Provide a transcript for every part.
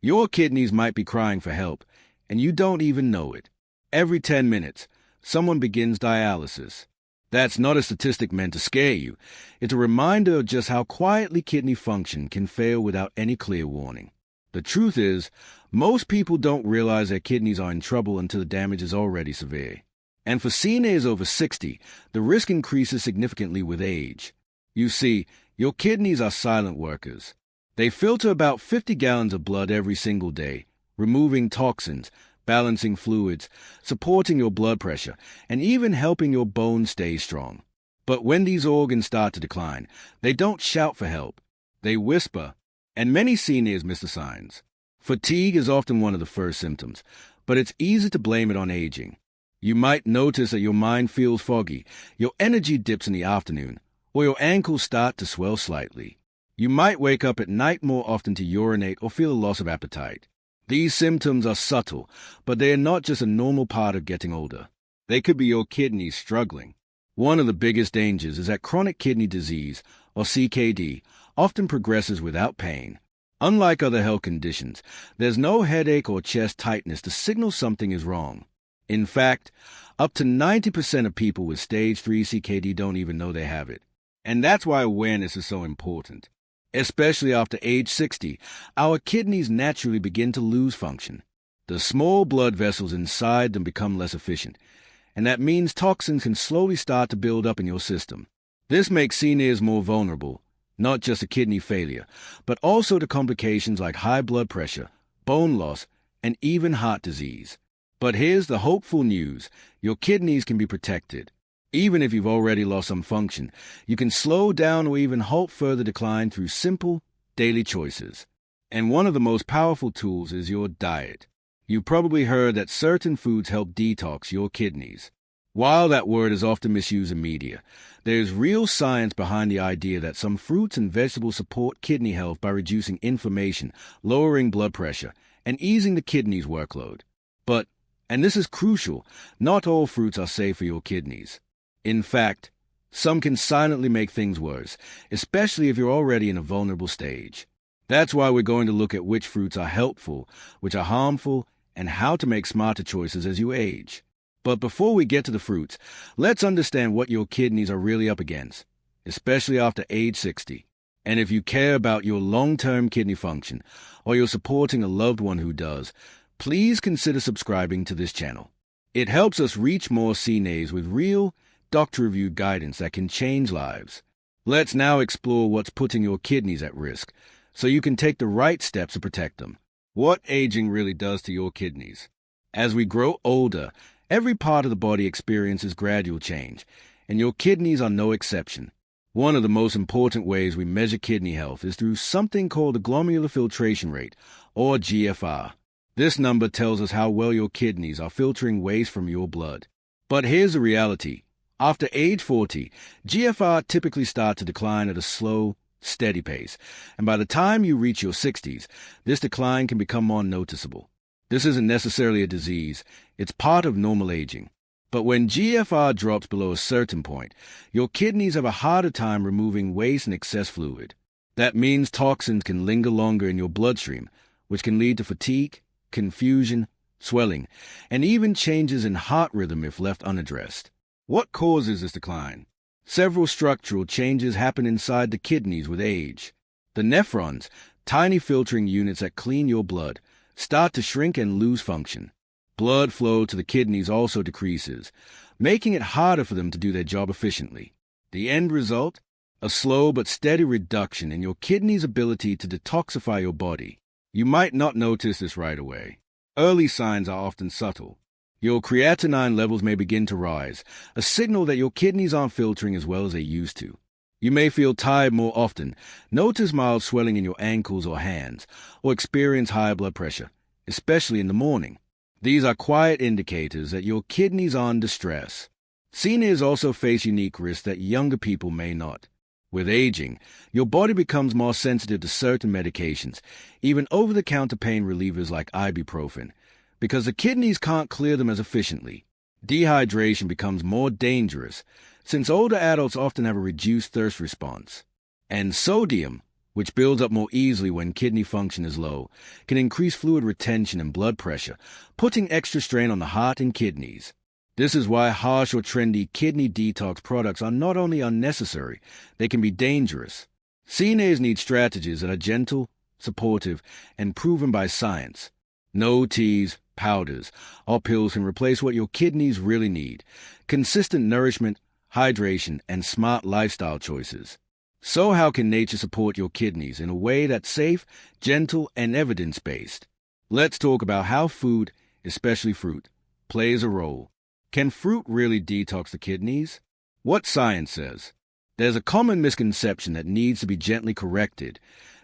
Your kidneys might be crying for help, and you don't even know it. Every 10 minutes, someone begins dialysis. That's not a statistic meant to scare you. It's a reminder of just how quietly kidney function can fail without any clear warning. The truth is, most people don't realize their kidneys are in trouble until the damage is already severe. And for seniors over 60, the risk increases significantly with age. You see, your kidneys are silent workers. They filter about 50 gallons of blood every single day, removing toxins, balancing fluids, supporting your blood pressure, and even helping your bones stay strong. But when these organs start to decline, they don't shout for help. They whisper, and many seniors miss the signs. Fatigue is often one of the first symptoms, but it's easy to blame it on aging. You might notice that your mind feels foggy, your energy dips in the afternoon, or your ankles start to swell slightly. You might wake up at night more often to urinate or feel a loss of appetite. These symptoms are subtle, but they are not just a normal part of getting older. They could be your kidneys struggling. One of the biggest dangers is that chronic kidney disease, or CKD, often progresses without pain. Unlike other health conditions, there's no headache or chest tightness to signal something is wrong. In fact, up to 90% of people with stage 3 CKD don't even know they have it. And that's why awareness is so important. Especially after age 60, our kidneys naturally begin to lose function. The small blood vessels inside them become less efficient, and that means toxins can slowly start to build up in your system. This makes seniors more vulnerable, not just to kidney failure, but also to complications like high blood pressure, bone loss, and even heart disease. But here's the hopeful news. Your kidneys can be protected. Even if you've already lost some function, you can slow down or even halt further decline through simple, daily choices. And one of the most powerful tools is your diet. You've probably heard that certain foods help detox your kidneys. While that word is often misused in media, there's real science behind the idea that some fruits and vegetables support kidney health by reducing inflammation, lowering blood pressure, and easing the kidney's workload. But, and this is crucial, not all fruits are safe for your kidneys. In fact, some can silently make things worse, especially if you're already in a vulnerable stage. That's why we're going to look at which fruits are helpful, which are harmful, and how to make smarter choices as you age. But before we get to the fruits, let's understand what your kidneys are really up against, especially after age 60. And if you care about your long-term kidney function, or you're supporting a loved one who does, please consider subscribing to this channel. It helps us reach more seniors with real, doctor-reviewed guidance that can change lives. Let's now explore what's putting your kidneys at risk, so you can take the right steps to protect them. What aging really does to your kidneys. As we grow older, every part of the body experiences gradual change, and your kidneys are no exception. One of the most important ways we measure kidney health is through something called the glomerular filtration rate, or GFR. This number tells us how well your kidneys are filtering waste from your blood. But here's the reality. After age 40, GFR typically starts to decline at a slow, steady pace, and by the time you reach your 60s, this decline can become more noticeable. This isn't necessarily a disease, it's part of normal aging. But when GFR drops below a certain point, your kidneys have a harder time removing waste and excess fluid. That means toxins can linger longer in your bloodstream, which can lead to fatigue, confusion, swelling, and even changes in heart rhythm if left unaddressed. What causes this decline? Several structural changes happen inside the kidneys with age. The nephrons, tiny filtering units that clean your blood, start to shrink and lose function. Blood flow to the kidneys also decreases, making it harder for them to do their job efficiently. The end result? A slow but steady reduction in your kidney's ability to detoxify your body. You might not notice this right away. Early signs are often subtle. Your creatinine levels may begin to rise, a signal that your kidneys aren't filtering as well as they used to. You may feel tired more often, notice mild swelling in your ankles or hands, or experience high blood pressure, especially in the morning. These are quiet indicators that your kidneys are under stress. Seniors also face unique risks that younger people may not. With aging, your body becomes more sensitive to certain medications, even over-the-counter pain relievers like ibuprofen, because the kidneys can't clear them as efficiently. Dehydration becomes more dangerous, since older adults often have a reduced thirst response. And sodium, which builds up more easily when kidney function is low, can increase fluid retention and blood pressure, putting extra strain on the heart and kidneys. This is why harsh or trendy kidney detox products are not only unnecessary, they can be dangerous. CNAs need strategies that are gentle, supportive, and proven by science. No teas, powders, or pills can replace what your kidneys really need: consistent nourishment, hydration, and smart lifestyle choices. So how can nature support your kidneys in a way that's safe, gentle, and evidence-based? Let's talk about how food, especially fruit, plays a role. Can fruit really detox the kidneys? What science says? There's a common misconception that needs to be gently corrected: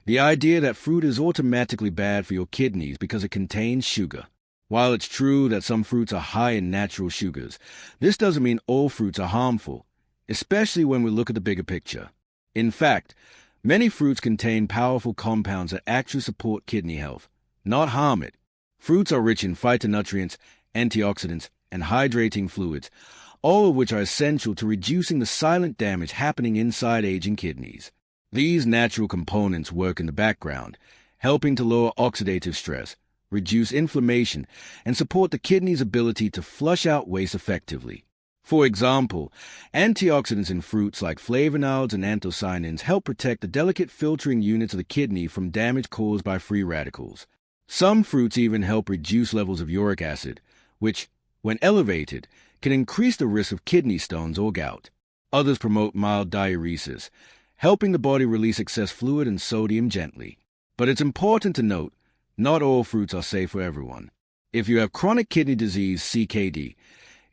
the idea that fruit is automatically bad for your kidneys because it contains sugar. While it's true that some fruits are high in natural sugars, this doesn't mean all fruits are harmful, especially when we look at the bigger picture. In fact, many fruits contain powerful compounds that actually support kidney health, not harm it. Fruits are rich in phytonutrients, antioxidants, and hydrating fluids, all of which are essential to reducing the silent damage happening inside aging kidneys. These natural components work in the background, helping to lower oxidative stress, reduce inflammation, and support the kidney's ability to flush out waste effectively. For example, antioxidants in fruits like flavonoids and anthocyanins help protect the delicate filtering units of the kidney from damage caused by free radicals. Some fruits even help reduce levels of uric acid, which, when elevated, can increase the risk of kidney stones or gout. Others promote mild diuresis, helping the body release excess fluid and sodium gently. But it's important to note, not all fruits are safe for everyone. If you have chronic kidney disease, CKD,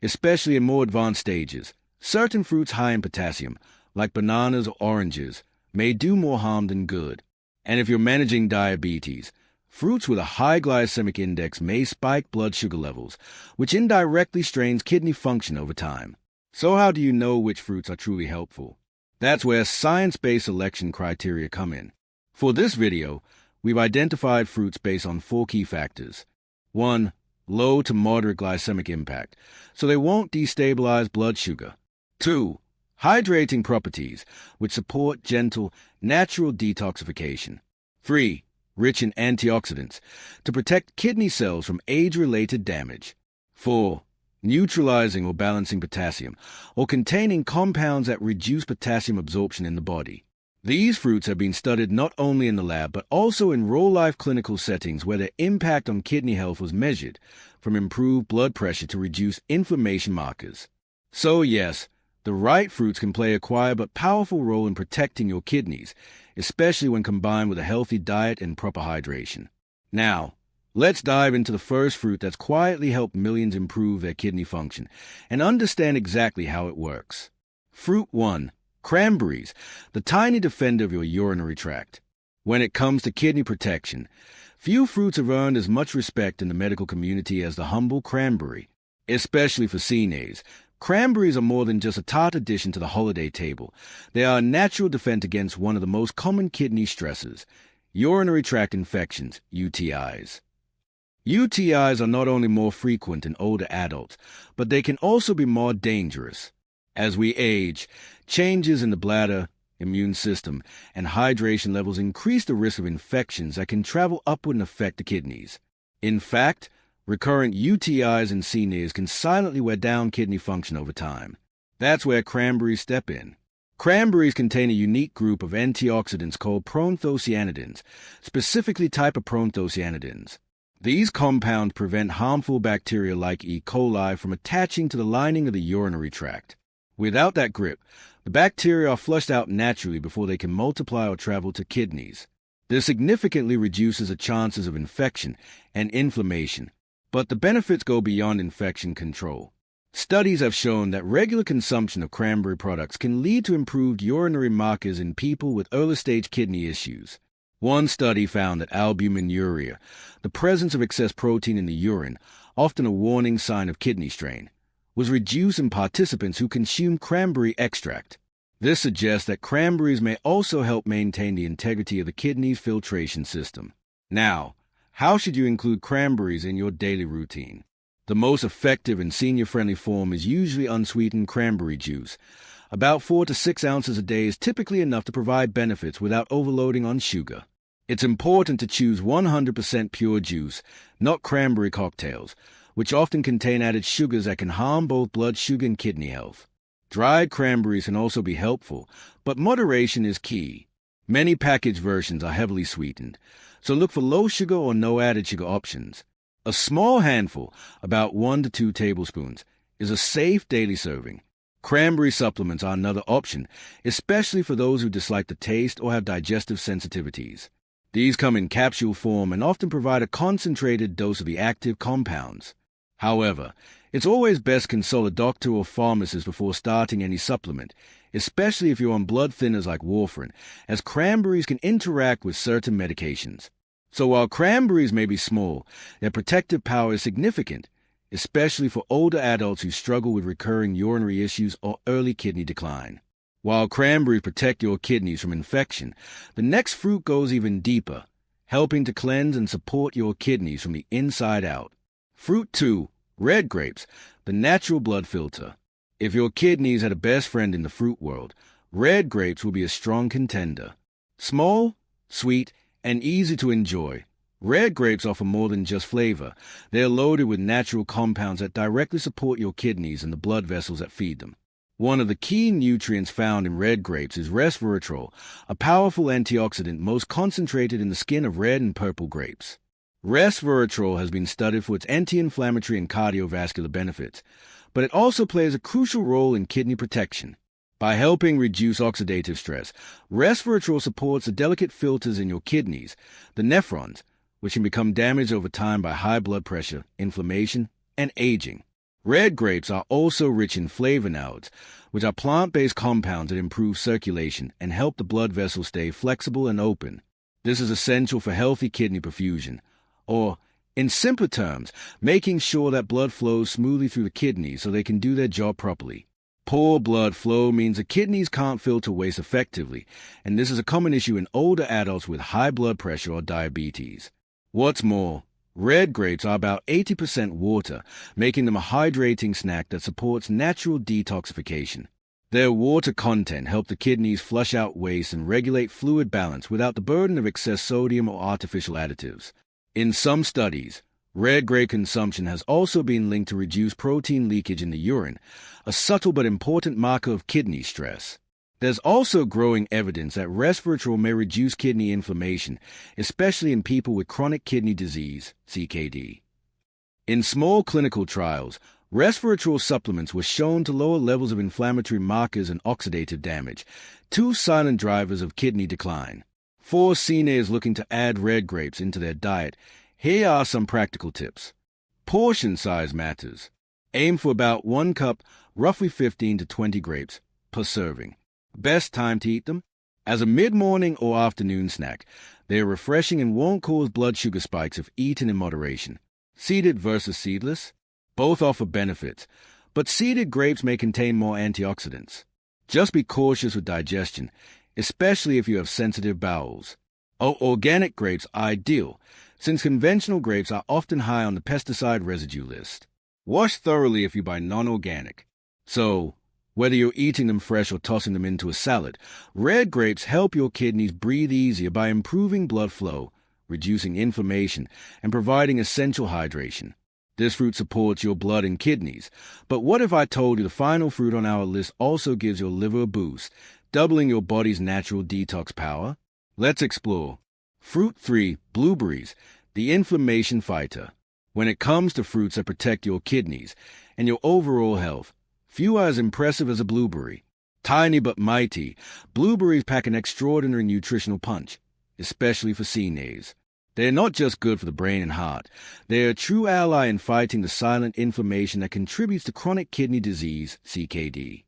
especially in more advanced stages, certain fruits high in potassium, like bananas or oranges, may do more harm than good. And if you're managing diabetes, fruits with a high glycemic index may spike blood sugar levels, which indirectly strains kidney function over time. So how do you know which fruits are truly helpful? That's where science-based selection criteria come in. For this video, we've identified fruits based on 4 key factors. 1. Low to moderate glycemic impact, so they won't destabilize blood sugar. 2. Hydrating properties, which support gentle, natural detoxification. 3. Rich in antioxidants, to protect kidney cells from age-related damage. 4. Neutralizing or balancing potassium, or containing compounds that reduce potassium absorption in the body. These fruits have been studied not only in the lab but also in real-life clinical settings where their impact on kidney health was measured, from improved blood pressure to reduced inflammation markers. So yes, the right fruits can play a quiet but powerful role in protecting your kidneys, especially when combined with a healthy diet and proper hydration. Now, let's dive into the first fruit that's quietly helped millions improve their kidney function and understand exactly how it works. Fruit 1. Cranberries, the tiny defender of your urinary tract. When it comes to kidney protection, few fruits have earned as much respect in the medical community as the humble cranberry. Especially for CNAs, cranberries are more than just a tart addition to the holiday table. They are a natural defense against one of the most common kidney stressors: urinary tract infections, UTIs. UTIs are not only more frequent in older adults, but they can also be more dangerous. As we age, changes in the bladder, immune system, and hydration levels increase the risk of infections that can travel upward and affect the kidneys. In fact, recurrent UTIs and CNAs can silently wear down kidney function over time. That's where cranberries step in. Cranberries contain a unique group of antioxidants called proanthocyanidins, specifically type of proanthocyanidins. These compounds prevent harmful bacteria like E. coli from attaching to the lining of the urinary tract. Without that grip, the bacteria are flushed out naturally before they can multiply or travel to kidneys. This significantly reduces the chances of infection and inflammation, but the benefits go beyond infection control. Studies have shown that regular consumption of cranberry products can lead to improved urinary markers in people with early-stage kidney issues. One study found that albuminuria, the presence of excess protein in the urine, often a warning sign of kidney strain, was reduced in participants who consumed cranberry extract. This suggests that cranberries may also help maintain the integrity of the kidney's filtration system. Now, how should you include cranberries in your daily routine? The most effective and senior-friendly form is usually unsweetened cranberry juice, About 4 to 6 ounces a day is typically enough to provide benefits without overloading on sugar. It's important to choose 100% pure juice, not cranberry cocktails, which often contain added sugars that can harm both blood sugar and kidney health. Dried cranberries can also be helpful, but moderation is key. Many packaged versions are heavily sweetened, so look for low sugar or no added sugar options. A small handful, about 1 to 2 tablespoons, is a safe daily serving. Cranberry supplements are another option, especially for those who dislike the taste or have digestive sensitivities. These come in capsule form and often provide a concentrated dose of the active compounds. However, it's always best to consult a doctor or pharmacist before starting any supplement, especially if you're on blood thinners like warfarin, as cranberries can interact with certain medications. So while cranberries may be small, their protective power is significant, especially for older adults who struggle with recurring urinary issues or early kidney decline. While cranberries protect your kidneys from infection, the next fruit goes even deeper, helping to cleanse and support your kidneys from the inside out. Fruit 2, red grapes, the natural blood filter. If your kidneys had a best friend in the fruit world, red grapes will be a strong contender. Small, sweet, and easy to enjoy, red grapes offer more than just flavor. They're loaded with natural compounds that directly support your kidneys and the blood vessels that feed them. One of the key nutrients found in red grapes is resveratrol, a powerful antioxidant most concentrated in the skin of red and purple grapes. Resveratrol has been studied for its anti-inflammatory and cardiovascular benefits, but it also plays a crucial role in kidney protection. By helping reduce oxidative stress, resveratrol supports the delicate filters in your kidneys, the nephrons, which can become damaged over time by high blood pressure, inflammation, and aging. Red grapes are also rich in flavonoids, which are plant-based compounds that improve circulation and help the blood vessels stay flexible and open. This is essential for healthy kidney perfusion, or, in simpler terms, making sure that blood flows smoothly through the kidneys so they can do their job properly. Poor blood flow means the kidneys can't filter waste effectively, and this is a common issue in older adults with high blood pressure or diabetes. What's more, red grapes are about 80% water, making them a hydrating snack that supports natural detoxification. Their water content helps the kidneys flush out waste and regulate fluid balance without the burden of excess sodium or artificial additives. In some studies, red grape consumption has also been linked to reduced protein leakage in the urine, a subtle but important marker of kidney stress. There's also growing evidence that resveratrol may reduce kidney inflammation, especially in people with chronic kidney disease, CKD. In small clinical trials, resveratrol supplements were shown to lower levels of inflammatory markers and oxidative damage, two silent drivers of kidney decline. For seniors looking to add red grapes into their diet, here are some practical tips. Portion size matters. Aim for about 1 cup, roughly 15 to 20 grapes, per serving. Best time to eat them? As a mid-morning or afternoon snack. They are refreshing and won't cause blood sugar spikes if eaten in moderation. Seeded versus seedless? Both offer benefits, but seeded grapes may contain more antioxidants. Just be cautious with digestion, especially if you have sensitive bowels. Organic grapes are ideal, since conventional grapes are often high on the pesticide residue list. Wash thoroughly if you buy non-organic. So, whether you're eating them fresh or tossing them into a salad, red grapes help your kidneys breathe easier by improving blood flow, reducing inflammation, and providing essential hydration. This fruit supports your blood and kidneys. But what if I told you the final fruit on our list also gives your liver a boost, doubling your body's natural detox power? Let's explore. Fruit 3, blueberries, the inflammation fighter. When it comes to fruits that protect your kidneys and your overall health, few are as impressive as a blueberry. Tiny but mighty, blueberries pack an extraordinary nutritional punch, especially for seniors. They're not just good for the brain and heart. They're a true ally in fighting the silent inflammation that contributes to chronic kidney disease, CKD.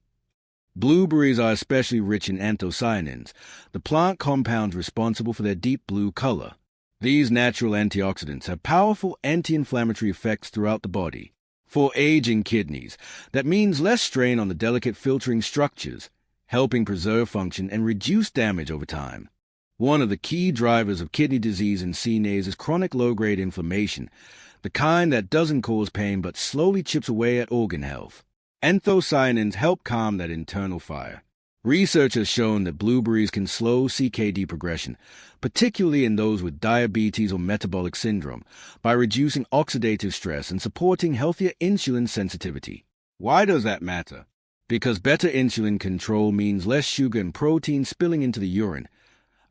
Blueberries are especially rich in anthocyanins, the plant compounds responsible for their deep blue color. These natural antioxidants have powerful anti-inflammatory effects throughout the body. For aging kidneys, that means less strain on the delicate filtering structures, helping preserve function and reduce damage over time. One of the key drivers of kidney disease in seniors is chronic low-grade inflammation, the kind that doesn't cause pain but slowly chips away at organ health. Anthocyanins help calm that internal fire. Research has shown that blueberries can slow CKD progression, particularly in those with diabetes or metabolic syndrome, by reducing oxidative stress and supporting healthier insulin sensitivity. Why does that matter? Because better insulin control means less sugar and protein spilling into the urine,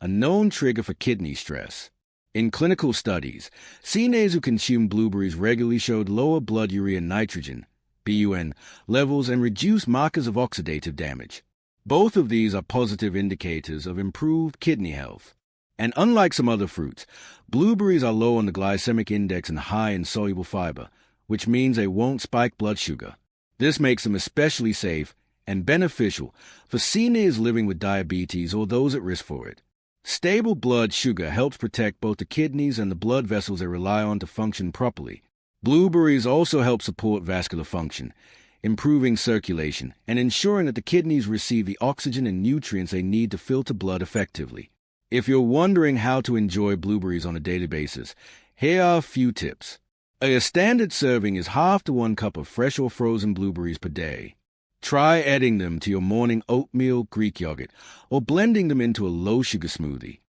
a known trigger for kidney stress. In clinical studies, CNAs who consumed blueberries regularly showed lower blood urea nitrogen, BUN, levels and reduced markers of oxidative damage. Both of these are positive indicators of improved kidney health. And unlike some other fruits, blueberries are low on the glycemic index and high in soluble fiber, which means they won't spike blood sugar. This makes them especially safe and beneficial for seniors living with diabetes or those at risk for it. Stable blood sugar helps protect both the kidneys and the blood vessels they rely on to function properly. Blueberries also help support vascular function, improving circulation, and ensuring that the kidneys receive the oxygen and nutrients they need to filter blood effectively. If you're wondering how to enjoy blueberries on a daily basis, here are a few tips. A standard serving is half to 1 cup of fresh or frozen blueberries per day. Try adding them to your morning oatmeal Greek yogurt or blending them into a low-sugar smoothie.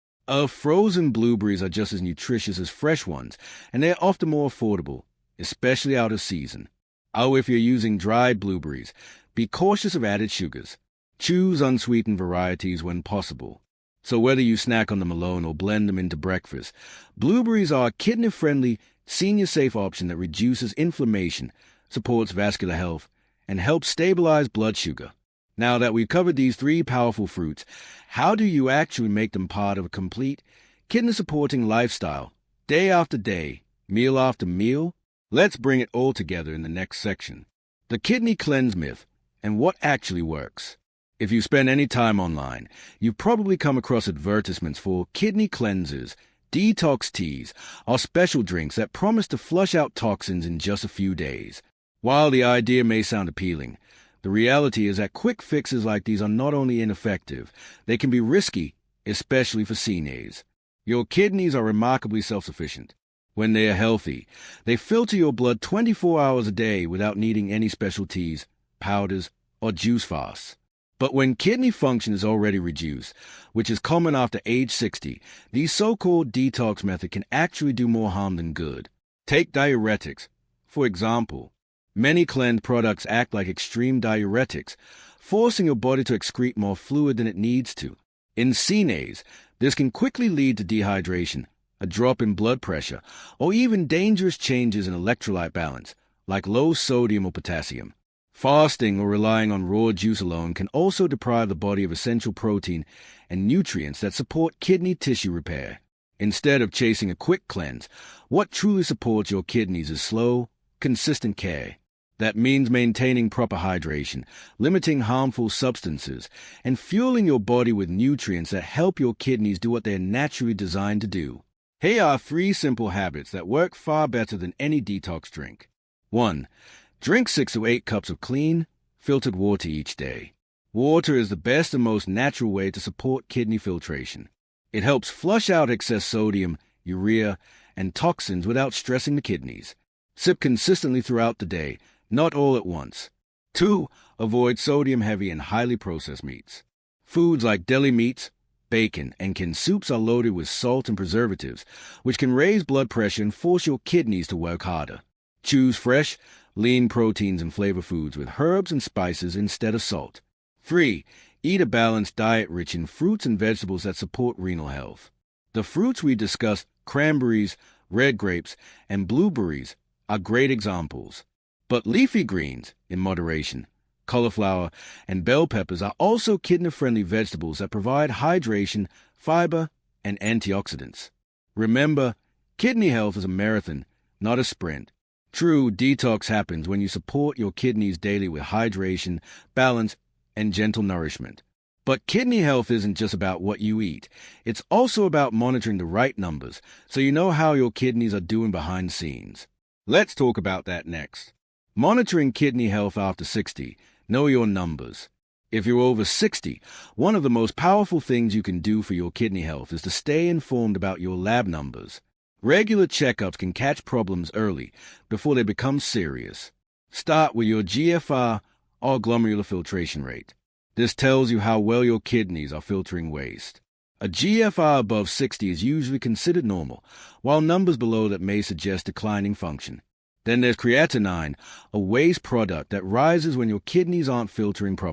Frozen blueberries are just as nutritious as fresh ones, and they're often more affordable, especially out of season. If you're using dried blueberries, be cautious of added sugars. Choose unsweetened varieties when possible. So whether you snack on them alone or blend them into breakfast, blueberries are a kidney-friendly, senior-safe option that reduces inflammation, supports vascular health, and helps stabilize blood sugar. Now that we've covered these 3 powerful fruits, how do you actually make them part of a complete, kidney-supporting lifestyle, day after day, meal after meal? Let's bring it all together in the next section. The kidney cleanse myth and what actually works. If you spend any time online, you've probably come across advertisements for kidney cleansers, detox teas, or special drinks that promise to flush out toxins in just a few days. While the idea may sound appealing, the reality is that quick fixes like these are not only ineffective, they can be risky, especially for seniors. Your kidneys are remarkably self-sufficient. When they are healthy, they filter your blood 24 hours a day without needing any special teas, powders, or juice fasts. But when kidney function is already reduced, which is common after age 60, these so-called detox methods can actually do more harm than good. Take diuretics, for example. Many cleanse products act like extreme diuretics, forcing your body to excrete more fluid than it needs to. In seniors, this can quickly lead to dehydration, a drop in blood pressure, or even dangerous changes in electrolyte balance, like low sodium or potassium. Fasting or relying on raw juice alone can also deprive the body of essential protein and nutrients that support kidney tissue repair. Instead of chasing a quick cleanse, what truly supports your kidneys is slow, consistent care. That means maintaining proper hydration, limiting harmful substances, and fueling your body with nutrients that help your kidneys do what they're naturally designed to do. Here are 3 simple habits that work far better than any detox drink. 1. Drink 6 to 8 cups of clean, filtered water each day. Water is the best and most natural way to support kidney filtration. It helps flush out excess sodium, urea, and toxins without stressing the kidneys. Sip consistently throughout the day, not all at once. 2. Avoid sodium-heavy and highly processed meats. Foods like deli meats, bacon, and canned soups are loaded with salt and preservatives, which can raise blood pressure and force your kidneys to work harder. Choose fresh, lean proteins and flavor foods with herbs and spices instead of salt. 3. Eat a balanced diet rich in fruits and vegetables that support renal health. The fruits we discussed, cranberries, red grapes, and blueberries, are great examples. But leafy greens, in moderation, cauliflower, and bell peppers are also kidney-friendly vegetables that provide hydration, fiber, and antioxidants. Remember, kidney health is a marathon, not a sprint. True detox happens when you support your kidneys daily with hydration, balance, and gentle nourishment. But kidney health isn't just about what you eat. It's also about monitoring the right numbers so you know how your kidneys are doing behind the scenes. Let's talk about that next. Monitoring kidney health after 60. Know your numbers. If you're over 60, one of the most powerful things you can do for your kidney health is to stay informed about your lab numbers. Regular checkups can catch problems early before they become serious. Start with your GFR or glomerular filtration rate. This tells you how well your kidneys are filtering waste. A GFR above 60 is usually considered normal, while numbers below that may suggest declining function. Then there's creatinine, a waste product that rises when your kidneys aren't filtering properly.